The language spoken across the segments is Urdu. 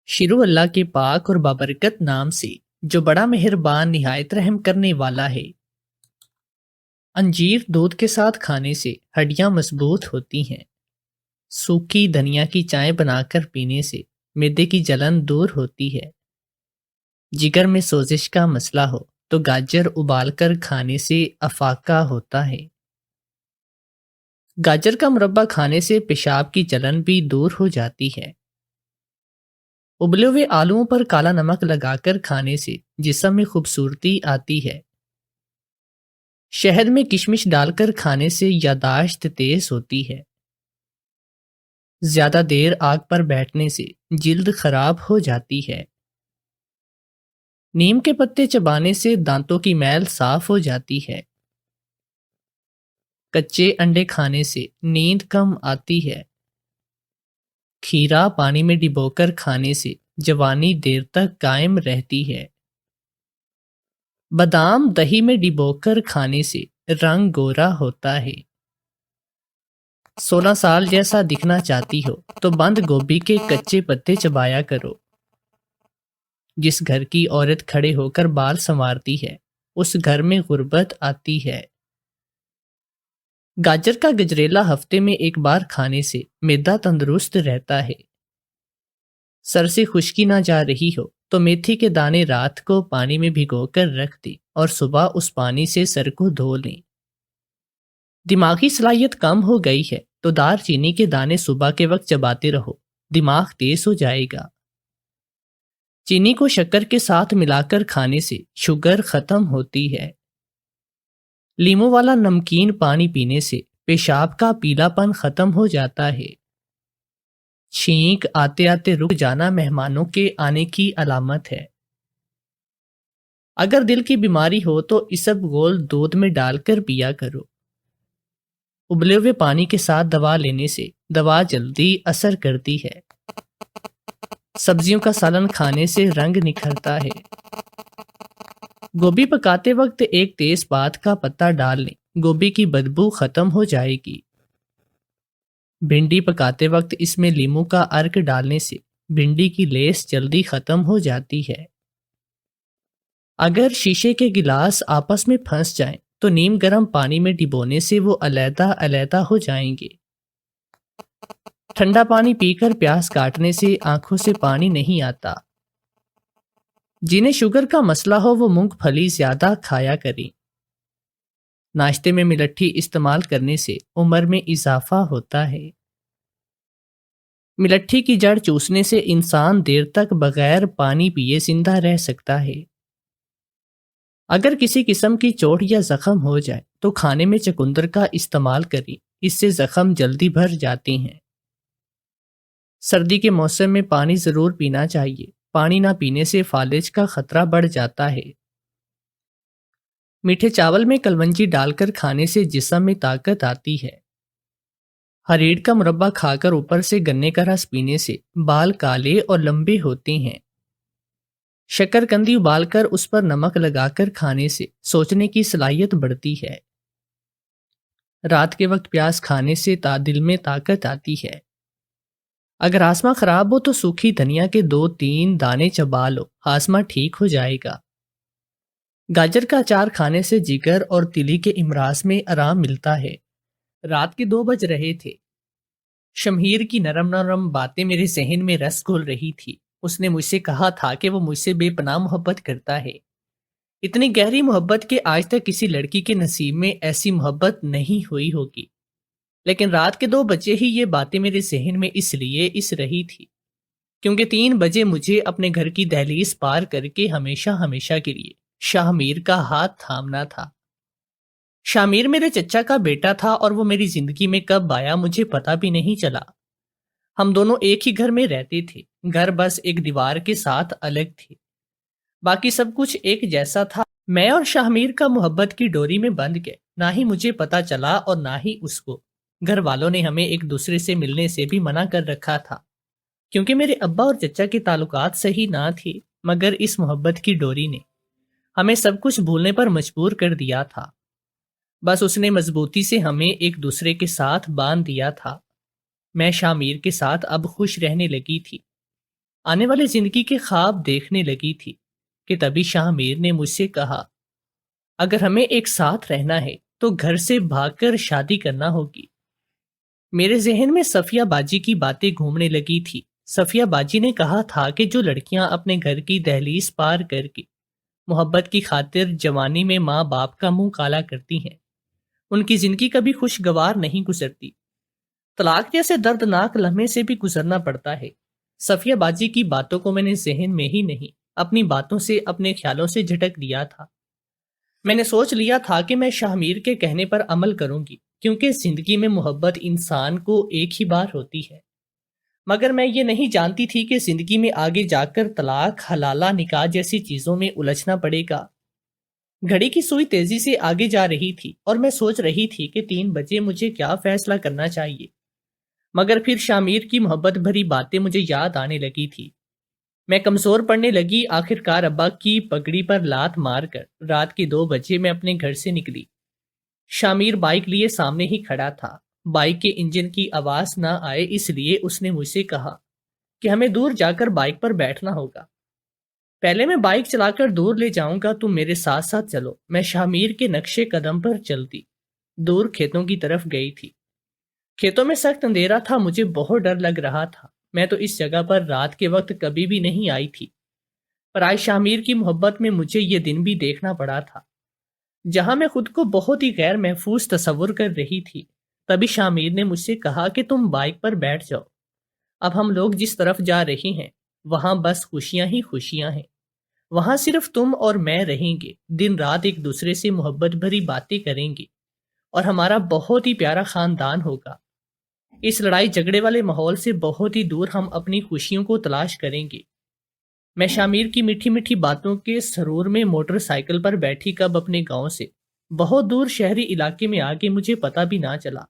شروع اللہ کے پاک اور بابرکت نام سے جو بڑا مہربان نہایت رحم کرنے والا ہے۔ انجیر دودھ کے ساتھ کھانے سے ہڈیاں مضبوط ہوتی ہیں۔ سوکھی دھنیا کی چائے بنا کر پینے سے معدے کی جلن دور ہوتی ہے۔ جگر میں سوزش کا مسئلہ ہو تو گاجر ابال کر کھانے سے افاقہ ہوتا ہے۔ گاجر کا مربع کھانے سے پیشاب کی جلن بھی دور ہو جاتی ہے۔ ابلے ہوئے آلوؤں پر کالا نمک لگا کر کھانے سے جسم میں خوبصورتی آتی ہے۔ شہد میں کشمش ڈال کر کھانے سے یادداشت تیز ہوتی ہے۔ زیادہ دیر آگ پر بیٹھنے سے جلد خراب ہو جاتی ہے۔ نیم کے پتے چبانے سے دانتوں کی میل صاف ہو جاتی ہے۔ کچے انڈے کھانے سے نیند کم آتی ہے۔ کھیرا پانی میں ڈبو کر کھانے سے جوانی دیر تک قائم رہتی ہے۔ بادام دہی میں ڈبو کر کھانے سے رنگ گورا ہوتا ہے۔ 16 سال جیسا دکھنا چاہتی ہو تو بند گوبھی کے کچے پتے چبایا کرو۔ جس گھر کی عورت کھڑے ہو کر بال سنوارتی ہے اس گھر میں غربت آتی ہے۔ گاجر کا گجریلا ہفتے میں ایک بار کھانے سے معدہ تندرست رہتا ہے۔ سر سے خشکی نہ جا رہی ہو تو میتھی کے دانے رات کو پانی میں بھگو کر رکھ دیں اور صبح اس پانی سے سر کو دھو لیں۔ دماغی صلاحیت کم ہو گئی ہے تو دار چینی کے دانے صبح کے وقت چباتے رہو، دماغ تیز ہو جائے گا۔ چینی کو شکر کے ساتھ ملا کر کھانے سے شوگر ختم ہوتی ہے۔ لیموں والا نمکین پانی پینے سے پیشاب کا پیلا پن ختم ہو جاتا ہے۔ چھینک آتے آتے رک جانا مہمانوں کے آنے کی علامت ہے۔ اگر دل کی بیماری ہو تو اسبگول دودھ میں ڈال کر پیا کرو۔ ابلے ہوئے پانی کے ساتھ دوا لینے سے دوا جلدی اثر کرتی ہے۔ سبزیوں کا سالن کھانے سے رنگ نکھرتا ہے۔ گوبھی پکاتے وقت ایک تیز پات کا پتا ڈال لیں، گوبھی کی بدبو ختم ہو جائے گی۔ بھنڈی پکاتے وقت اس میں لیموں کا ارک ڈالنے سے بھنڈی کی لیس جلدی ختم ہو جاتی ہے۔ اگر شیشے کے گلاس آپس میں پھنس جائیں تو نیم گرم پانی میں ڈبونے سے وہ علیحدہ علیحدہ ہو جائیں گے۔ ٹھنڈا پانی پی کر پیاس کاٹنے سے آنکھوں سے پانی نہیں آتا۔ جنہیں شوگر کا مسئلہ ہو وہ مونگ پھلی زیادہ کھایا کریں۔ ناشتے میں ملٹھی استعمال کرنے سے عمر میں اضافہ ہوتا ہے۔ ملٹھی کی جڑ چوسنے سے انسان دیر تک بغیر پانی پیے زندہ رہ سکتا ہے۔ اگر کسی قسم کی چوٹ یا زخم ہو جائے تو کھانے میں چقندر کا استعمال کریں، اس سے زخم جلدی بھر جاتے ہیں۔ سردی کے موسم میں پانی ضرور پینا چاہیے، پانی نہ پینے سے فالج کا خطرہ بڑھ جاتا ہے۔ میٹھے چاول میں کلونجی ڈال کر کھانے سے جسم میں طاقت آتی ہے۔ ہریڑ کا مربع کھا کر اوپر سے گنے کا رس پینے سے بال کالے اور لمبے ہوتے ہیں۔ شکر کندی ابال کر اس پر نمک لگا کر کھانے سے سوچنے کی صلاحیت بڑھتی ہے۔ رات کے وقت پیاز کھانے سے دل میں طاقت آتی ہے۔ اگر ہاضمہ خراب ہو تو سوکھی دھنیا کے 2-3 دانے چبا لو، ہاضمہ ٹھیک ہو جائے گا۔ گاجر کا اچار کھانے سے جگر اور تیلی کے امراض میں آرام ملتا ہے۔ رات کے 2 بج رہے تھے۔ شمہیر کی نرم نرم باتیں میرے ذہن میں رس گھول رہی تھی۔ اس نے مجھ سے کہا تھا کہ وہ مجھ سے بے پناہ محبت کرتا ہے، اتنی گہری محبت کہ آج تک کسی لڑکی کے نصیب میں ایسی محبت نہیں ہوئی ہوگی۔ لیکن رات کے 2 بجے ہی یہ باتیں میرے ذہن میں اس لیے رہی تھی کیونکہ 3 بجے مجھے اپنے گھر کی دہلیز پار کر کے ہمیشہ ہمیشہ کے لیے شاہ میر کا ہاتھ تھامنا تھا۔ شاہ میر میرے چچا کا بیٹا تھا اور وہ میری زندگی میں کب آیا مجھے پتا بھی نہیں چلا۔ ہم دونوں ایک ہی گھر میں رہتے تھے، گھر بس ایک دیوار کے ساتھ الگ تھے، باقی سب کچھ ایک جیسا تھا۔ میں اور شاہ میر کا محبت کی ڈوری میں بندھ گئے، نہ ہی مجھے پتا چلا اور نہ ہی اس کو۔ گھر والوں نے ہمیں ایک دوسرے سے ملنے سے بھی منع کر رکھا تھا کیونکہ میرے ابا اور چچا کے تعلقات صحیح نہ تھے، مگر اس محبت کی ڈوری نے ہمیں سب کچھ بھولنے پر مجبور کر دیا تھا۔ بس اس نے مضبوطی سے ہمیں ایک دوسرے کے ساتھ باندھ دیا تھا۔ میں شاہ میر کے ساتھ اب خوش رہنے لگی تھی۔ آنے والی زندگی کے خواب دیکھنے لگی تھی کہ تبھی شاہ میر نے مجھ سے کہا، اگر ہمیں ایک ساتھ رہنا ہے تو گھر سے بھاگ کر شادی کرنا ہوگی۔ میرے ذہن میں صفیہ باجی کی باتیں گھومنے لگی تھی۔ صفیہ باجی نے کہا تھا کہ جو لڑکیاں اپنے گھر کی دہلیز پار کر کے محبت کی خاطر جوانی میں ماں باپ کا منہ کالا کرتی ہیں، ان کی زندگی کبھی خوشگوار نہیں گزرتی، طلاق جیسے دردناک لمحے سے بھی گزرنا پڑتا ہے۔ صفیہ باجی کی باتوں کو میں نے ذہن میں ہی نہیں، اپنی باتوں سے، اپنے خیالوں سے جھٹک دیا تھا۔ میں نے سوچ لیا تھا کہ میں شاہ میر کے کہنے پر عمل کروں گی، کیونکہ زندگی میں محبت انسان کو ایک ہی بار ہوتی ہے۔ مگر میں یہ نہیں جانتی تھی کہ زندگی میں آگے جا کر طلاق، حلالہ نکاح جیسی چیزوں میں الجھنا پڑے گا۔ گھڑی کی سوئی تیزی سے آگے جا رہی تھی اور میں سوچ رہی تھی کہ 3 بجے مجھے کیا فیصلہ کرنا چاہیے۔ مگر پھر شاہ میر کی محبت بھری باتیں مجھے یاد آنے لگی تھی۔ میں کمزور پڑنے لگی۔ آخرکار ابا کی پگڑی پر لات مار کر رات کے 2 بجے میں اپنے گھر سے نکلی۔ شاہ میر بائک لیے سامنے ہی کھڑا تھا۔ بائک کے انجن کی آواز نہ آئے اس لیے اس نے مجھ سے کہا کہ ہمیں دور جا کر بائک پر بیٹھنا ہوگا۔ پہلے میں بائک چلا کر دور لے جاؤں گا، تم میرے ساتھ ساتھ چلو۔ میں شاہ میر کے نقشے قدم پر چلتی دور کھیتوں کی طرف گئی تھی۔ کھیتوں میں سخت اندھیرا تھا، مجھے بہت ڈر لگ رہا تھا۔ میں تو اس جگہ پر رات کے وقت کبھی بھی نہیں آئی تھی، پر آج شاہ میر کی محبت میں مجھے یہ دن بھی دیکھنا پڑا تھا جہاں میں خود کو بہت ہی غیر محفوظ تصور کر رہی تھی۔ تبھی شاہ میر نے مجھ سے کہا کہ تم بائک پر بیٹھ جاؤ، اب ہم لوگ جس طرف جا رہے ہیں وہاں بس خوشیاں ہی خوشیاں ہیں، وہاں صرف تم اور میں رہیں گے، دن رات ایک دوسرے سے محبت بھری باتیں کریں گے اور ہمارا بہت ہی پیارا خاندان ہوگا۔ اس لڑائی جھگڑے والے ماحول سے بہت ہی دور ہم اپنی خوشیوں کو تلاش کریں گے۔ میں شاہ میر کی میٹھی میٹھی باتوں کے سرور میں موٹر سائیکل پر بیٹھی کب اپنے گاؤں سے بہت دور شہری علاقے میں آگے مجھے پتہ بھی نہ چلا۔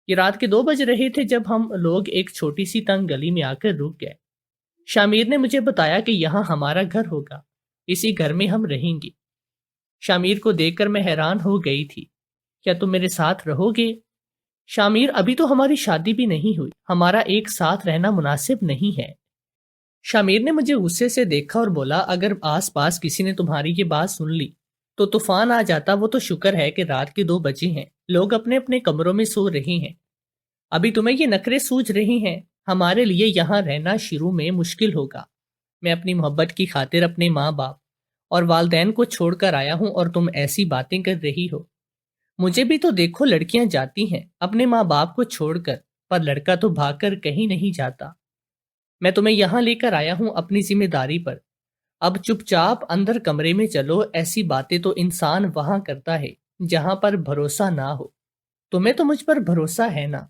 یہ رات کے 2 بج رہے تھے جب ہم لوگ ایک چھوٹی سی تنگ گلی میں آ کر رک گئے۔ شاہ میر نے مجھے بتایا کہ یہاں ہمارا گھر ہوگا، اسی گھر میں ہم رہیں گے۔ شاہ میر کو دیکھ کر میں حیران ہو گئی تھی۔ کیا تم میرے ساتھ رہو گے؟ شاہ میر، ابھی تو ہماری شادی بھی نہیں ہوئی، ہمارا ایک ساتھ رہنا مناسب نہیں ہے۔ شاہ میر نے مجھے غصے سے دیکھا اور بولا، اگر آس پاس کسی نے تمہاری یہ بات سن لی تو طوفان آ جاتا۔ وہ تو شکر ہے کہ رات کے 2 بجے ہیں، لوگ اپنے اپنے کمروں میں سو رہے ہیں، ابھی تمہیں یہ نخرے سوجھ رہی ہیں۔ ہمارے لیے یہاں رہنا شروع میں مشکل ہوگا۔ میں اپنی محبت کی خاطر اپنے ماں باپ اور والدین کو چھوڑ کر آیا ہوں اور تم ایسی باتیں کر رہی ہو۔ مجھے بھی تو دیکھو، لڑکیاں جاتی ہیں اپنے ماں باپ کو چھوڑ کر، پر لڑکا تو بھاگ کر کہیں نہیں جاتا۔ میں تمہیں یہاں لے کر آیا ہوں اپنی ذمہ داری پر، اب چپ چاپ اندر کمرے میں چلو۔ ایسی باتیں تو انسان وہاں کرتا ہے جہاں پر بھروسہ نہ ہو۔ تمہیں تو مجھ پر بھروسہ ہے نا؟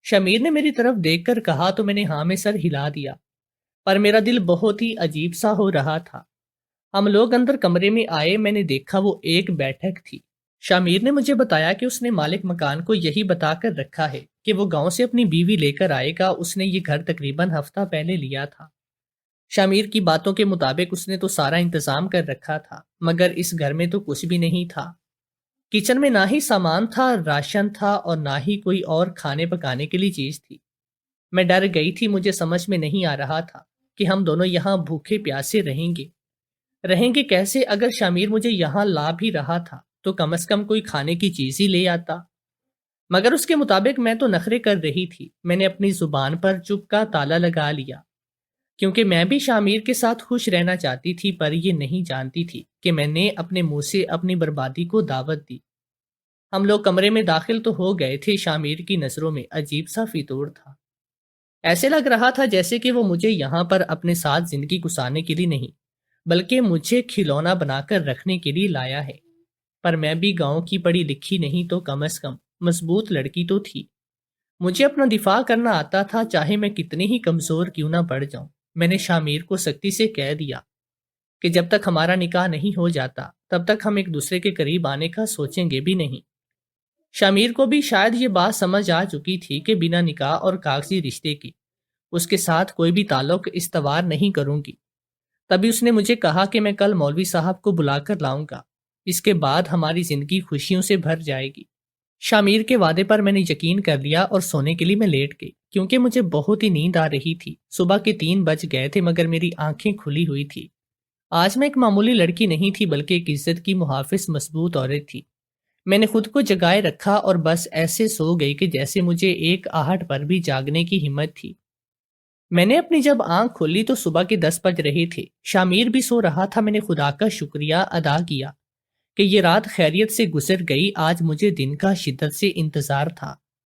شاہ میر نے میری طرف دیکھ کر کہا تو میں نے ہاں میں سر ہلا دیا، پر میرا دل بہت ہی عجیب سا ہو رہا تھا۔ ہم لوگ اندر کمرے میں آئے، میں نے دیکھا وہ ایک بیٹھک تھی۔ شاہ میر نے مجھے بتایا کہ اس نے مالک مکان کو یہی بتا کر رکھا ہے کہ وہ گاؤں سے اپنی بیوی لے کر آئے گا۔ اس نے یہ گھر تقریباً ہفتہ پہلے لیا تھا۔ شاہ میر کی باتوں کے مطابق اس نے تو سارا انتظام کر رکھا تھا، مگر اس گھر میں تو کچھ بھی نہیں تھا۔ کچن میں نہ ہی سامان تھا، راشن تھا اور نہ ہی کوئی اور کھانے پکانے کے لیے چیز تھی۔ میں ڈر گئی تھی، مجھے سمجھ میں نہیں آ رہا تھا کہ ہم دونوں یہاں بھوکے پیاسے رہیں گے کیسے؟ اگر شاہ میر مجھے یہاں لا بھی رہا تھا تو کم از کم کوئی کھانے کی چیز ہی لے آتا، مگر اس کے مطابق میں تو نخرے کر رہی تھی۔ میں نے اپنی زبان پر چپ کا تالا لگا لیا، کیونکہ میں بھی شاہ میر کے ساتھ خوش رہنا چاہتی تھی، پر یہ نہیں جانتی تھی کہ میں نے اپنے منہ سے اپنی بربادی کو دعوت دی۔ ہم لوگ کمرے میں داخل تو ہو گئے تھے، شاہ میر کی نظروں میں عجیب سا فطور تھا۔ ایسے لگ رہا تھا جیسے کہ وہ مجھے یہاں پر اپنے ساتھ زندگی گزارنے کے لیے نہیں، بلکہ مجھے کھلونا بنا کر رکھنے کے لیے لایا ہے۔ پر میں بھی گاؤں کی پڑھی لکھی نہیں تو کم از کم مضبوط لڑکی تو تھی۔ مجھے اپنا دفاع کرنا آتا تھا، چاہے میں کتنی ہی کمزور کیوں نہ پڑ جاؤں۔ میں نے شاہ میر کو سختی سے کہہ دیا کہ جب تک ہمارا نکاح نہیں ہو جاتا تب تک ہم ایک دوسرے کے قریب آنے کا سوچیں گے بھی نہیں۔ شاہ میر کو بھی شاید یہ بات سمجھ آ چکی تھی کہ بنا نکاح اور کاغذی رشتے کی اس کے ساتھ کوئی بھی تعلق استوار نہیں کروں گی۔ تبھی اس نے مجھے کہا کہ میں کل مولوی صاحب کو بلا کر لاؤں گا، اس کے بعد ہماری زندگی خوشیوں سے بھر جائے گی۔ شامیر کے وعدے پر میں نے یقین کر لیا اور سونے کے لیے میں لیٹ گئی کیونکہ مجھے بہت ہی نیند آ رہی تھی۔ صبح کے 3 بج گئے تھے مگر میری آنکھیں کھلی ہوئی تھی۔ آج میں ایک معمولی لڑکی نہیں تھی بلکہ ایک عزت کی محافظ مضبوط عورت تھی۔ میں نے خود کو جگائے رکھا اور بس ایسے سو گئی کہ جیسے مجھے ایک آہٹ پر بھی جاگنے کی ہمت تھی۔ میں نے اپنی جب آنکھ کھولی تو صبح کے 10 بج رہے تھے۔ شامیر بھی سو رہا تھا۔ میں نے خدا کا شکریہ ادا کیا کہ یہ رات خیریت سے گزر گئی۔ آج مجھے دن کا شدت سے انتظار تھا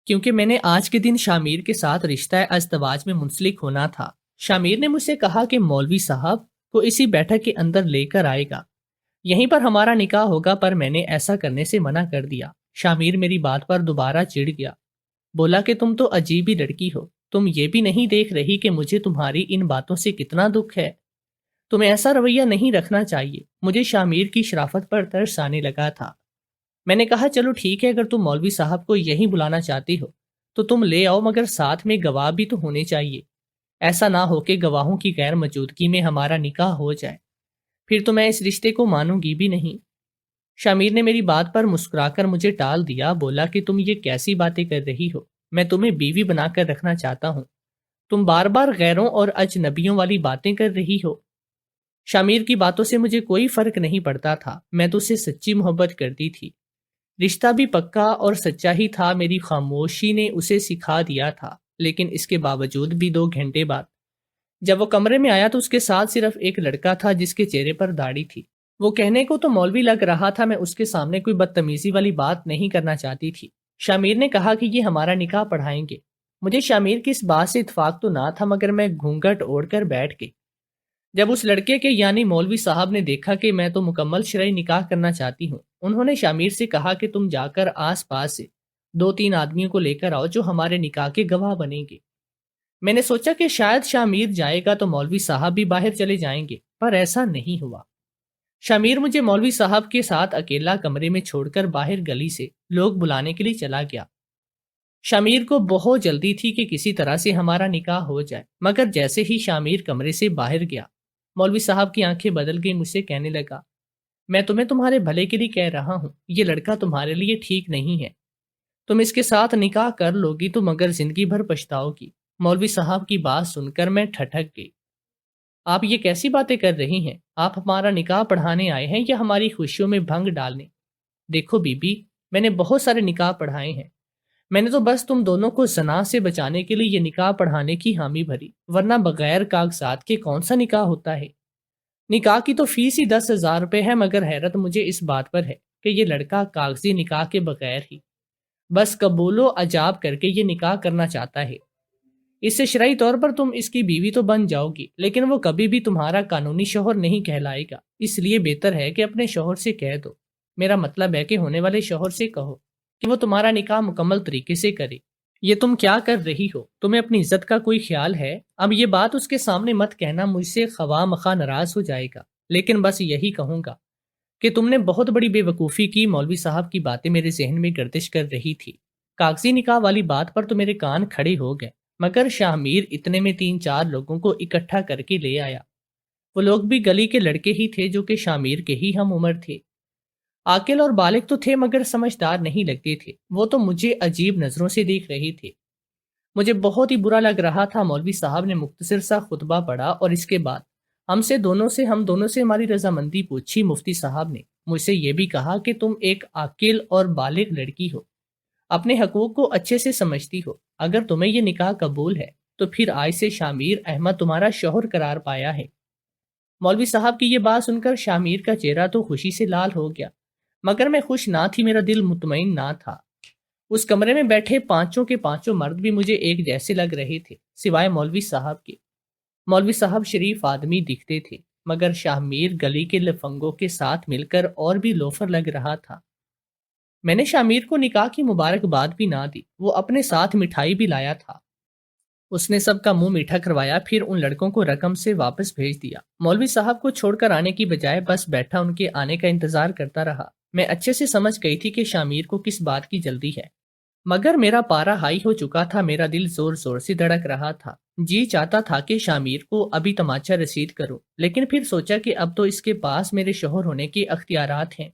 کیونکہ میں نے آج کے دن شامیر کے ساتھ رشتہ ازدواج میں منسلک ہونا تھا۔ شامیر نے مجھ سے کہا کہ مولوی صاحب کو اسی بیٹھک کے اندر لے کر آئے گا، یہیں پر ہمارا نکاح ہوگا، پر میں نے ایسا کرنے سے منع کر دیا۔ شامیر میری بات پر دوبارہ چڑ گیا، بولا کہ تم تو عجیب ہی لڑکی ہو، تم یہ بھی نہیں دیکھ رہی کہ مجھے تمہاری ان باتوں سے کتنا دکھ ہے؟ تمہیں ایسا رویہ نہیں رکھنا چاہیے۔ مجھے شامیر کی شرافت پر ترس آنے لگا تھا۔ میں نے کہا چلو ٹھیک ہے، اگر تم مولوی صاحب کو یہیں بلانا چاہتی ہو تو تم لے آؤ، مگر ساتھ میں گواہ بھی تو ہونے چاہیے۔ ایسا نہ ہو کہ گواہوں کی غیر موجودگی میں ہمارا نکاح ہو جائے، پھر تو میں اس رشتے کو مانوں گی بھی نہیں۔ شامیر نے میری بات پر مسکرا کر مجھے ٹال دیا، بولا کہ تم یہ کیسی باتیں کر رہی ہو؟ میں تمہیں بیوی بنا کر رکھنا چاہتا ہوں، تم بار بار غیروں اور اجنبیوں والی باتیں کر رہی ہو۔ شامیر کی باتوں سے مجھے کوئی فرق نہیں پڑتا تھا، میں تو اسے سچی محبت کرتی تھی، رشتہ بھی پکا اور سچا ہی تھا۔ میری خاموشی نے اسے سکھا دیا تھا، لیکن اس کے باوجود بھی 2 گھنٹے بعد جب وہ کمرے میں آیا تو اس کے ساتھ صرف ایک لڑکا تھا جس کے چہرے پر داڑھی تھی۔ وہ کہنے کو تو مولوی لگ رہا تھا، میں اس کے سامنے کوئی بدتمیزی والی بات نہیں کرنا چاہتی تھی۔ شامیر نے کہا کہ یہ ہمارا نکاح پڑھائیں گے۔ مجھے شامیر کی اس بات سے اتفاق تو نہ تھا، مگر میں گھونگھٹ اوڑھ کر بیٹھ گئی۔ جب اس لڑکے کے یعنی مولوی صاحب نے دیکھا کہ میں تو مکمل شرعی نکاح کرنا چاہتی ہوں، انہوں نے شامیر سے کہا کہ تم جا کر آس پاس سے 2-3 آدمیوں کو لے کر آؤ جو ہمارے نکاح کے گواہ بنیں گے۔ میں نے سوچا کہ شاید شامیر جائے گا تو مولوی صاحب بھی باہر چلے جائیں گے، پر ایسا نہیں ہوا۔ شامیر مجھے مولوی صاحب کے ساتھ اکیلا کمرے میں چھوڑ کر باہر گلی سے لوگ بلانے کے لیے چلا گیا۔ شامیر کو بہت جلدی تھی کہ کسی طرح سے ہمارا نکاح ہو جائے، مگر جیسے ہی شامیر کمرے سے باہر گیا، مولوی صاحب کی آنکھیں بدل گئی، مجھ سے کہنے لگا، میں تمہیں تمہارے بھلے کے لیے کہہ رہا ہوں، یہ لڑکا تمہارے لیے ٹھیک نہیں ہے، تم اس کے ساتھ نکاح کر لو گی تو مگر زندگی بھر پچھتاؤ گی۔ مولوی صاحب کی بات سن کر میں ٹھٹک گئی۔ آپ یہ کیسی باتیں کر رہی ہیں؟ آپ ہمارا نکاح پڑھانے آئے ہیں یا ہماری خوشیوں میں بھنگ ڈالنے؟ دیکھو بی بی، میں نے بہت سارے نکاح پڑھائے ہیں، میں نے تو بس تم دونوں کو زنا سے بچانے کے لیے یہ نکاح پڑھانے کی حامی بھری، ورنہ بغیر کاغذات کے کون سا نکاح ہوتا ہے؟ نکاح کی تو فیس ہی 10,000 روپے ہے، مگر حیرت مجھے اس بات پر ہے کہ یہ لڑکا کاغذی نکاح کے بغیر ہی بس قبول و اجاب کر کے یہ نکاح کرنا چاہتا ہے۔ اس سے شرعی طور پر تم اس کی بیوی تو بن جاؤ گی، لیکن وہ کبھی بھی تمہارا قانونی شوہر نہیں کہلائے گا۔ اس لیے بہتر ہے کہ اپنے شوہر سے کہہ دو، میرا مطلب ہے کہ ہونے والے شوہر سے کہو کہ وہ تمہارا نکاح مکمل طریقے سے کرے۔ یہ تم کیا کر رہی ہو؟ تمہیں اپنی عزت کا کوئی خیال ہے؟ اب یہ بات اس کے سامنے مت کہنا، مجھ سے خواہ مخواہ ناراض ہو جائے گا، لیکن بس یہی کہوں گا کہ تم نے بہت بڑی بے وقوفی کی۔ مولوی صاحب کی باتیں میرے ذہن میں گردش کر رہی تھی۔ کاغذی نکاح والی بات پر تو میرے کان کھڑے ہو گئے، مگر شامیر اتنے میں 3-4 لوگوں کو اکٹھا کر کے لے آیا۔ وہ لوگ بھی گلی کے لڑکے ہی تھے جو کہ شامیر کے ہی ہم عمر تھے۔ عاقل اور بالغ تو تھے مگر سمجھدار نہیں لگتے تھے۔ وہ تو مجھے عجیب نظروں سے دیکھ رہے تھے۔ مجھے بہت ہی برا لگ رہا تھا۔ مولوی صاحب نے مختصر سا خطبہ پڑھا اور اس کے بعد ہم دونوں سے ہماری رضامندی پوچھی۔ مفتی صاحب نے مجھ سے یہ بھی کہا کہ تم ایک عاقل اور بالغ لڑکی ہو، اپنے حقوق کو اچھے سے سمجھتی ہو، اگر تمہیں یہ نکاح قبول ہے تو پھر آج سے شامیر احمد تمہارا شوہر قرار پایا ہے۔ مولوی صاحب کی یہ بات سن کر شامیر کا چہرہ تو خوشی سے لال ہو گیا، مگر میں خوش نہ تھی، میرا دل مطمئن نہ تھا۔ اس کمرے میں بیٹھے 5 کے 5 مرد بھی مجھے ایک جیسے لگ رہے تھے سوائے مولوی صاحب کے۔ مولوی صاحب شریف آدمی دکھتے تھے، مگر شامیر گلی کے لفنگوں کے ساتھ مل کر اور بھی لوفر لگ رہا تھا۔ میں نے شامیر کو نکاح کی مبارکباد بھی نہ دی، وہ اپنے ساتھ مٹھائی بھی لایا تھا۔ اس نے سب کا منہ میٹھا کروایا، پھر ان لڑکوں کو رقم سے واپس بھیج دیا۔ مولوی صاحب کو چھوڑ کر آنے کی بجائے بس بیٹھا ان کے آنے کا انتظار کرتا رہا۔ میں اچھے سے سمجھ گئی تھی کہ شامیر کو کس بات کی جلدی ہے، مگر میرا پارا ہائی ہو چکا تھا، میرا دل زور زور سے دھڑک رہا تھا۔ جی چاہتا تھا کہ شامیر کو ابھی تماچا رسید کروں، لیکن پھر سوچا کہ اب تو اس کے پاس میرے شوہر ہونے کے اختیارات ہیں،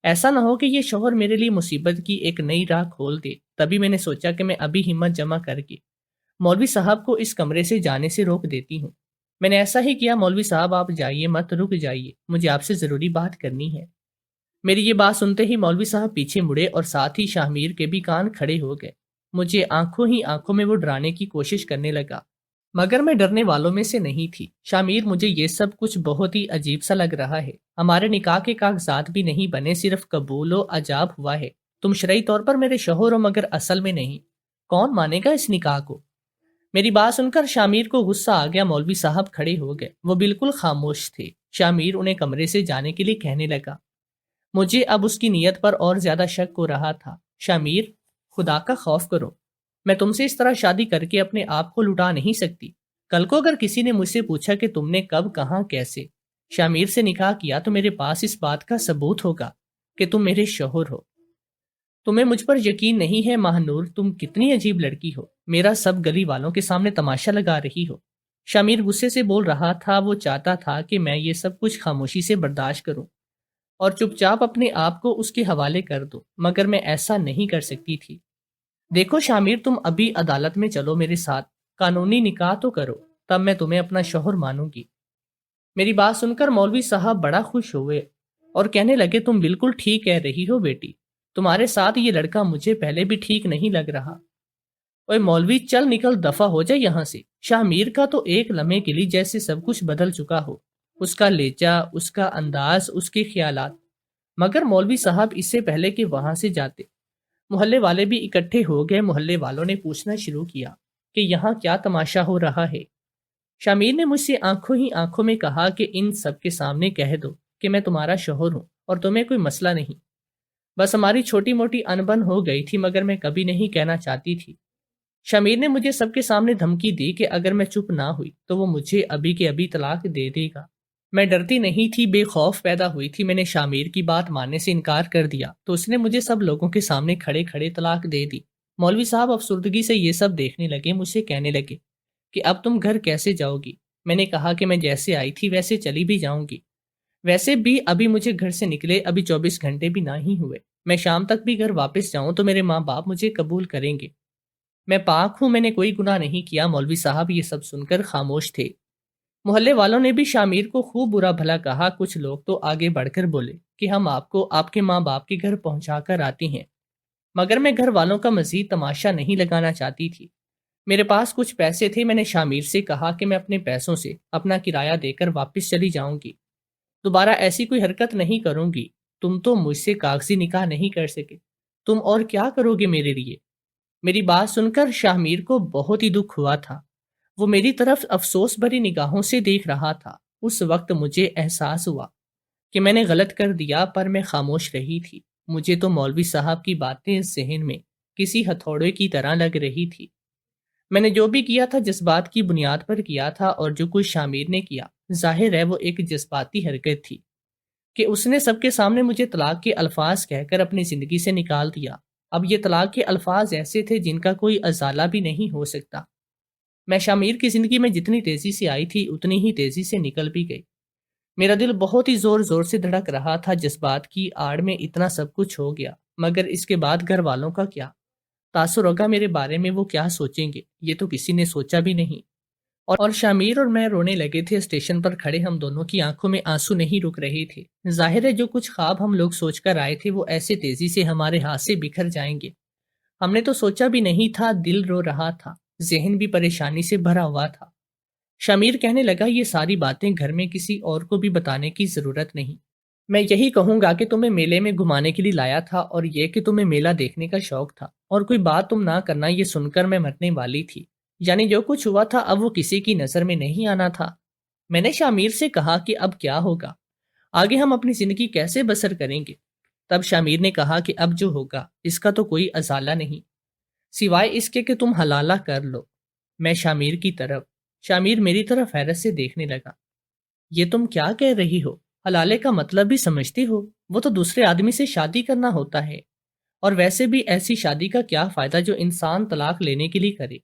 ایسا نہ ہو کہ یہ شوہر میرے لیے مصیبت کی ایک نئی راہ کھول دے۔ تبھی میں نے سوچا کہ میں ابھی ہمت جمع کر کے مولوی صاحب کو اس کمرے سے جانے سے روک دیتی ہوں۔ میں نے ایسا ہی کیا۔ مولوی صاحب آپ جائیے مت، رک جائیے، مجھے آپ سے ضروری بات کرنی ہے۔ میری یہ بات سنتے ہی مولوی صاحب پیچھے مڑے اور ساتھ ہی شاہ میر کے بھی کان کھڑے ہو گئے۔ مجھے آنکھوں ہی آنکھوں میں وہ ڈرانے کی کوشش کرنے لگا، مگر میں ڈرنے والوں میں سے نہیں تھی۔ شاہ میر، مجھے یہ سب کچھ بہت ہی عجیب سا لگ رہا ہے۔ ہمارے نکاح کے کاغذات بھی نہیں بنے، صرف قبول و ایجاب ہوا ہے۔ تم شرعی طور پر میرے شوہر ہو مگر اصل میں نہیں۔ کون مانے گا اس نکاح کو؟ میری بات سن کر شاہ میر کو غصہ آ گیا۔ مولوی صاحب کھڑے ہو گئے، وہ بالکل خاموش تھے۔ شاہ میر انہیں کمرے سے جانے کے لیے کہنے لگا۔ مجھے اب اس کی نیت پر اور زیادہ شک ہو رہا تھا۔ شاہ میر، خدا کا خوف کرو، میں تم سے اس طرح شادی کر کے اپنے آپ کو لٹا نہیں سکتی۔ کل کو اگر کسی نے مجھ سے پوچھا کہ تم نے کب، کہاں، کیسے شاہ میر سے نکاح کیا تو میرے پاس اس بات کا ثبوت ہوگا کہ تم میرے شوہر ہو۔ تمہیں مجھ پر یقین نہیں ہے ماہ نور، تم کتنی عجیب لڑکی ہو، میرا سب گلی والوں کے سامنے تماشا لگا رہی ہو۔ شاہ میر غصے سے بول رہا تھا۔ وہ چاہتا تھا کہ میں یہ سب کچھ خاموشی سے برداشت کروں اور چپ چاپ اپنے آپ کو اس کے حوالے کر دو، مگر میں ایسا نہیں کر سکتی تھی۔ دیکھو شاہ میر، تم ابھی عدالت میں چلو میرے ساتھ، قانونی نکاح تو کرو، تب میں تمہیں اپنا شوہر مانوں گی۔ میری بات سن کر مولوی صاحب بڑا خوش ہوئے اور کہنے لگے، تم بالکل ٹھیک کہہ رہی ہو بیٹی، تمہارے ساتھ یہ لڑکا مجھے پہلے بھی ٹھیک نہیں لگ رہا۔ اوے مولوی، چل نکل، دفع ہو جائے یہاں سے۔ شاہ میر کا تو ایک لمحے کے لیے جیسے سب کچھ بدل چکا ہو، اس کا لہجہ، اس کا انداز، اس کے خیالات۔ مگر مولوی صاحب اس سے پہلے کہ وہاں سے جاتے، محلے والے بھی اکٹھے ہو گئے۔ محلے والوں نے پوچھنا شروع کیا کہ یہاں کیا تماشا ہو رہا ہے۔ شاہ میر نے مجھ سے آنکھوں ہی آنکھوں میں کہا کہ ان سب کے سامنے کہہ دو کہ میں تمہارا شوہر ہوں اور تمہیں کوئی مسئلہ نہیں۔ بس ہماری چھوٹی موٹی انبن ہو گئی تھی مگر میں کبھی نہیں کہنا چاہتی تھی۔ شاہ میر نے مجھے سب کے سامنے دھمکی دی کہ اگر میں چپ نہ ہوئی تو وہ مجھے ابھی کے ابھی طلاق دے دے گا۔ میں ڈرتی نہیں تھی، بے خوف پیدا ہوئی تھی۔ میں نے شاہ میر کی بات ماننے سے انکار کر دیا تو اس نے مجھے سب لوگوں کے سامنے کھڑے کھڑے طلاق دے دی۔ مولوی صاحب افسردگی سے یہ سب دیکھنے لگے، مجھ سے کہنے لگے کہ اب تم گھر کیسے جاؤ گی؟ میں نے کہا کہ میں جیسے آئی تھی ویسے چلی بھی جاؤں گی۔ ویسے بھی ابھی مجھے گھر سے نکلے ابھی 24 گھنٹے بھی نہ ہی ہوئے۔ میں شام تک بھی گھر واپس جاؤں تو میرے ماں باپ مجھے قبول کریں گے۔ میں پاک ہوں، میں نے کوئی گناہ نہیں کیا۔ مولوی صاحب یہ سب سن کر خاموش تھے۔ محلے والوں نے بھی شاہ میر کو خوب برا بھلا کہا۔ کچھ لوگ تو آگے بڑھ کر بولے کہ ہم آپ کو آپ کے ماں باپ کے گھر پہنچا کر آتی ہیں، مگر میں گھر والوں کا مزید تماشا نہیں لگانا چاہتی تھی۔ میرے پاس کچھ پیسے تھے۔ میں نے شاہ میر سے کہا کہ میں اپنے پیسوں سے اپنا کرایہ دے کر واپس چلی جاؤں گی، دوبارہ ایسی کوئی حرکت نہیں کروں گی۔ تم تو مجھ سے کاغذی نکاح نہیں کر سکے، تم اور کیا کرو گے میرے لیے؟ میری بات سن کر شاہ میر کو بہت ہی دکھ ہوا تھا۔ وہ میری طرف افسوس بھری نگاہوں سے دیکھ رہا تھا۔ اس وقت مجھے احساس ہوا کہ میں نے غلط کر دیا، پر میں خاموش رہی تھی۔ مجھے تو مولوی صاحب کی باتیں ذہن میں کسی ہتھوڑے کی طرح لگ رہی تھی۔ میں نے جو بھی کیا تھا جذبات کی بنیاد پر کیا تھا، اور جو کچھ شاہ میر نے کیا ظاہر ہے وہ ایک جذباتی حرکت تھی کہ اس نے سب کے سامنے مجھے طلاق کے الفاظ کہہ کر اپنی زندگی سے نکال دیا۔ اب یہ طلاق کے الفاظ ایسے تھے جن کا کوئی ازالہ بھی نہیں ہو سکتا۔ میں شاہ میر کی زندگی میں جتنی تیزی سے آئی تھی اتنی ہی تیزی سے نکل بھی گئی۔ میرا دل بہت ہی زور زور سے دھڑک رہا تھا۔ جذبات کی آڑ میں اتنا سب کچھ ہو گیا، مگر اس کے بعد گھر والوں کا کیا تاثر ہوگا میرے بارے میں، وہ کیا سوچیں گے، یہ تو کسی نے سوچا بھی نہیں۔ اور شاہ میر اور میں رونے لگے تھے۔ اسٹیشن پر کھڑے ہم دونوں کی آنکھوں میں آنسو نہیں رک رہے تھے۔ ظاہر ہے جو کچھ خواب ہم لوگ سوچ کر آئے تھے وہ ایسے تیزی سے ہمارے ہاتھ سے بکھر جائیں گے، ہم نے تو سوچا بھی نہیں تھا۔ دل رو رہا تھا، ذہن بھی پریشانی سے بھرا ہوا تھا۔ شاہ میر کہنے لگا، یہ ساری باتیں گھر میں کسی اور کو بھی بتانے کی ضرورت نہیں۔ میں یہی کہوں گا کہ تمہیں میلے میں گھمانے کے لیے لایا تھا، اور یہ کہ تمہیں میلہ دیکھنے کا شوق تھا، اور کوئی بات تم نہ کرنا، یہ سن کر میں مرنے والی تھی۔ یعنی جو کچھ ہوا تھا اب وہ کسی کی نظر میں نہیں آنا تھا۔ میں نے شاہ میر سے کہا کہ اب کیا ہوگا، آگے ہم اپنی زندگی کیسے بسر کریں گے؟ تب شاہ میر نے کہا کہ اب جو ہوگا اس کا تو کوئی ازالہ نہیں، سوائے اس کے کہ تم حلالہ کر لو۔ میں شاہ میر میری طرف حیرت سے دیکھنے لگا۔ یہ تم کیا کہہ رہی ہو؟ حلالے کا مطلب بھی سمجھتی ہو؟ وہ تو دوسرے آدمی سے شادی کرنا ہوتا ہے، اور ویسے بھی ایسی شادی کا کیا فائدہ جو انسان طلاق لینے کے لیے کرے؟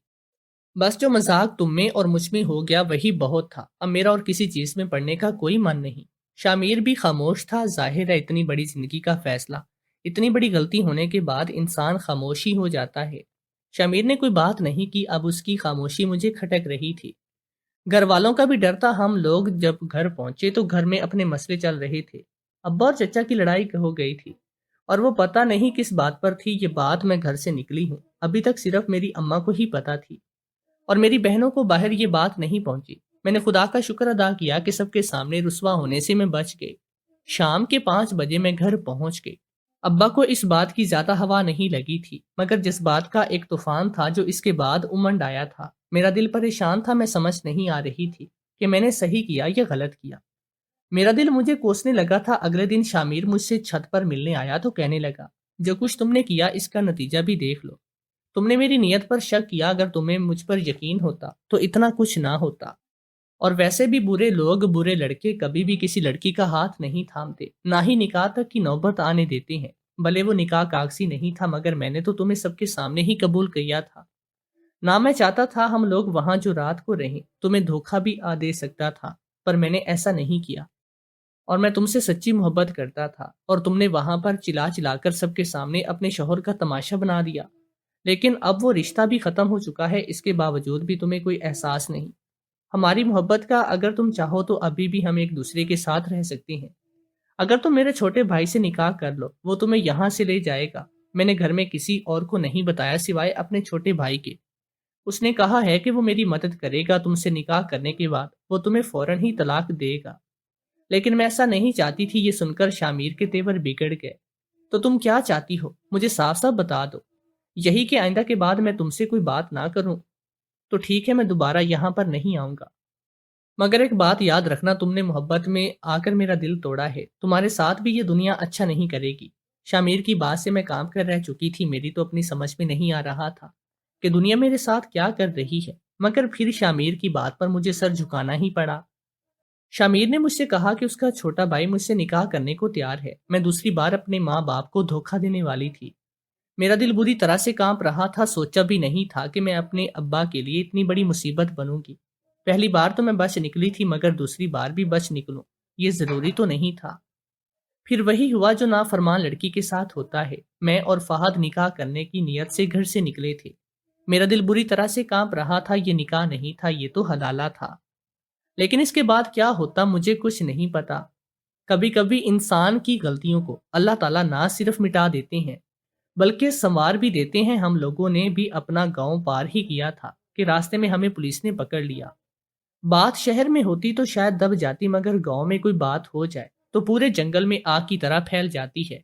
بس جو مذاق تم میں اور مجھ میں ہو گیا وہی بہت تھا، اب میرا اور کسی چیز میں پڑنے کا کوئی من نہیں۔ شامیر بھی خاموش تھا۔ ظاہر ہے اتنی بڑی زندگی کا فیصلہ، اتنی بڑی غلطی ہونے کے بعد انسان خاموشی ہو جاتا ہے۔ شامیر نے کوئی بات نہیں کی۔ اب اس کی خاموشی مجھے کھٹک رہی تھی۔ گھر والوں کا بھی ڈر تھا۔ ہم لوگ جب گھر پہنچے تو گھر میں اپنے مسئلے چل رہے تھے۔ ابا اور چچا کی لڑائی ہو گئی تھی اور وہ پتہ نہیں کس بات پر تھی۔ یہ بات میں گھر سے نکلی ہوں ابھی تک صرف میری اماں کو ہی پتہ تھی اور میری بہنوں کو باہر یہ بات نہیں پہنچی۔ میں نے خدا کا شکر ادا کیا کہ سب کے سامنے رسوا ہونے سے میں بچ گئی۔ شام کے 5 بجے میں گھر پہنچ گئی۔ ابا کو اس بات کی زیادہ ہوا نہیں لگی تھی، مگر جذبات کا ایک طوفان تھا جو اس کے بعد امنڈ آیا تھا۔ میرا دل پریشان تھا۔ میں سمجھ نہیں آ رہی تھی کہ میں نے صحیح کیا یا غلط کیا۔ میرا دل مجھے کوسنے لگا تھا۔ اگلے دن شامیر مجھ سے چھت پر ملنے آیا تو کہنے لگا، جو کچھ تم نے کیا اس کا نتیجہ بھی دیکھ لو۔ تم نے میری نیت پر شک کیا، اگر تمہیں مجھ پر یقین ہوتا تو اتنا کچھ نہ ہوتا۔ اور ویسے بھی برے لوگ، برے لڑکے کبھی بھی کسی لڑکی کا ہاتھ نہیں تھامتے، نہ ہی نکاح تک کی نوبت آنے دیتے ہیں۔ بھلے وہ نکاح کاغذی نہیں تھا، مگر میں نے تو تمہیں سب کے سامنے ہی قبول کیا تھا۔ نہ میں چاہتا تھا ہم لوگ وہاں جو رات کو رہیں، تمہیں دھوکہ بھی دے سکتا تھا، پر میں نے ایسا نہیں کیا۔ اور میں تم سے سچی محبت کرتا تھا، اور تم نے وہاں پر چلا چلا کر سب کے سامنے اپنے شوہر کا تماشا بنا دیا۔ لیکن اب وہ رشتہ بھی ختم ہو چکا ہے، اس کے باوجود بھی تمہیں کوئی احساس نہیں ہماری محبت کا۔ اگر تم چاہو تو ابھی بھی ہم ایک دوسرے کے ساتھ رہ سکتے ہیں۔ اگر تم میرے چھوٹے بھائی سے نکاح کر لو، وہ تمہیں یہاں سے لے جائے گا۔ میں نے گھر میں کسی اور کو نہیں بتایا سوائے اپنے چھوٹے بھائی کے۔ اس نے کہا ہے کہ وہ میری مدد کرے گا۔ تم سے نکاح کرنے کے بعد وہ تمہیں فوراً ہی طلاق دے گا۔ لیکن میں ایسا نہیں چاہتی تھی۔ یہ سن کر شامیر کے تیور بگڑ گئے۔ تو تم کیا چاہتی ہو؟ مجھے صاف صاف بتا دو۔ یہی کہ آئندہ کے بعد میں تم سے کوئی بات نہ کروں؟ تو ٹھیک ہے، میں دوبارہ یہاں پر نہیں آؤں گا۔ مگر ایک بات یاد رکھنا، تم نے محبت میں آ کر میرا دل توڑا ہے۔ تمہارے ساتھ بھی یہ دنیا اچھا نہیں کرے گی۔ شامیر کی بات سے میں کام کر رہ چکی تھی۔ میری تو اپنی سمجھ میں نہیں آ رہا تھا کہ دنیا میرے ساتھ کیا کر رہی ہے، مگر پھر شامیر کی بات پر مجھے سر جھکانا ہی پڑا۔ شامیر نے مجھ سے کہا کہ اس کا چھوٹا بھائی مجھ سے نکاح کرنے کو تیار ہے۔ میں دوسری بار اپنے ماں باپ کو دھوکہ دینے والی تھی۔ میرا دل بری طرح سے کانپ رہا تھا۔ سوچا بھی نہیں تھا کہ میں اپنے ابا کے لیے اتنی بڑی مصیبت بنوں گی۔ پہلی بار تو میں بچ نکلی تھی، مگر دوسری بار بھی بچ نکلوں یہ ضروری تو نہیں تھا۔ پھر وہی ہوا جو نافرمان لڑکی کے ساتھ ہوتا ہے۔ میں اور فہد نکاح کرنے کی نیت سے گھر سے نکلے تھے۔ میرا دل بری طرح سے کانپ رہا تھا۔ یہ نکاح نہیں تھا، یہ تو حلالہ تھا۔ لیکن اس کے بعد کیا ہوتا مجھے کچھ نہیں پتا۔ کبھی کبھی انسان کی غلطیوں کو اللہ تعالیٰ نہ صرف مٹا دیتے ہیں بلکہ سنوار بھی دیتے ہیں۔ ہم لوگوں نے بھی اپنا گاؤں پار ہی کیا تھا کہ راستے میں ہمیں پولیس نے پکڑ لیا۔ بات شہر میں ہوتی تو شاید دب جاتی، مگر گاؤں میں کوئی بات ہو جائے تو پورے جنگل میں آگ کی طرح پھیل جاتی ہے۔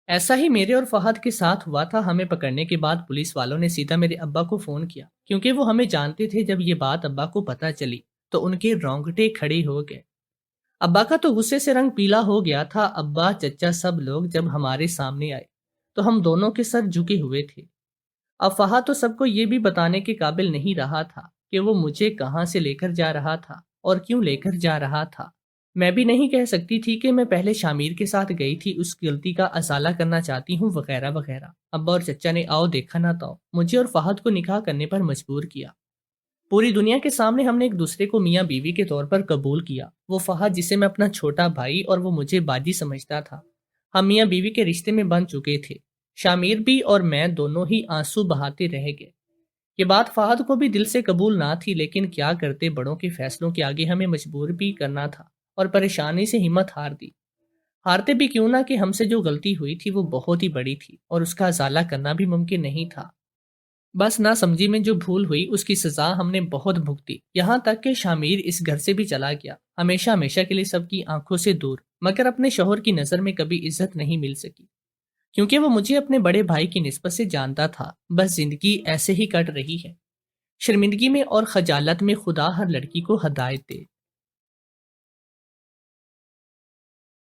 ایسا ہی میرے اور فہد کے ساتھ ہوا تھا۔ ہمیں پکڑنے کے بعد پولیس والوں نے سیدھا میرے ابا کو فون کیا، کیونکہ وہ ہمیں جانتے تھے۔ جب یہ بات ابا کو پتہ چلی تو ان کے رونگٹے کھڑے ہو گئے۔ ابا کا تو غصے سے رنگ پیلا ہو گیا تھا۔ ابا، چچا، سب لوگ جب ہمارے سامنے آئے تو ہم دونوں کے سر جھکے ہوئے تھے۔ اب فہد تو سب کو یہ بھی بتانے کے قابل نہیں رہا تھا کہ وہ مجھے کہاں سے لے کر جا رہا تھا اور کیوں لے کر جا رہا تھا۔ میں بھی نہیں کہہ سکتی تھی کہ میں پہلے شامیر کے ساتھ گئی تھی، اس غلطی کا ازالہ کرنا چاہتی ہوں، وغیرہ وغیرہ۔ ابا اور چچا نے آؤ دیکھا نہ تاؤ مجھے اور فہد کو نکاح کرنے پر مجبور کیا۔ پوری دنیا کے سامنے ہم نے ایک دوسرے کو میاں بیوی کے طور پر قبول کیا۔ وہ فہد جسے میں اپنا چھوٹا بھائی اور وہ مجھے باجی سمجھتا تھا، ہم میاں بیوی کے رشتے میں بن چکے تھے۔ شامیر بھی اور میں دونوں ہی آنسو بہاتے رہ گئے۔ یہ بات فہد کو بھی دل سے قبول نہ تھی، لیکن کیا کرتے، بڑوں کے فیصلوں کے آگے ہمیں مجبور بھی کرنا تھا اور پریشانی سے ہمت ہار دی۔ ہارتے بھی کیوں نہ کہ ہم سے جو غلطی ہوئی تھی وہ بہت ہی بڑی تھی اور اس کا ازالہ کرنا بھی ممکن نہیں تھا۔ بس نہ سمجھی میں جو بھول ہوئی اس کی سزا ہم نے بہت بھگتی، یہاں تک کہ شامیر اس گھر سے بھی چلا گیا، ہمیشہ ہمیشہ کے لیے سب کی آنکھوں سے دور۔ مگر اپنے شوہر کی نظر میں کبھی عزت نہیں مل سکی، کیونکہ وہ مجھے اپنے بڑے بھائی کی نسبت سے جانتا تھا۔ بس زندگی ایسے ہی کٹ رہی ہے، شرمندگی میں اور خجالت میں۔ خدا ہر لڑکی کو ہدایت دے۔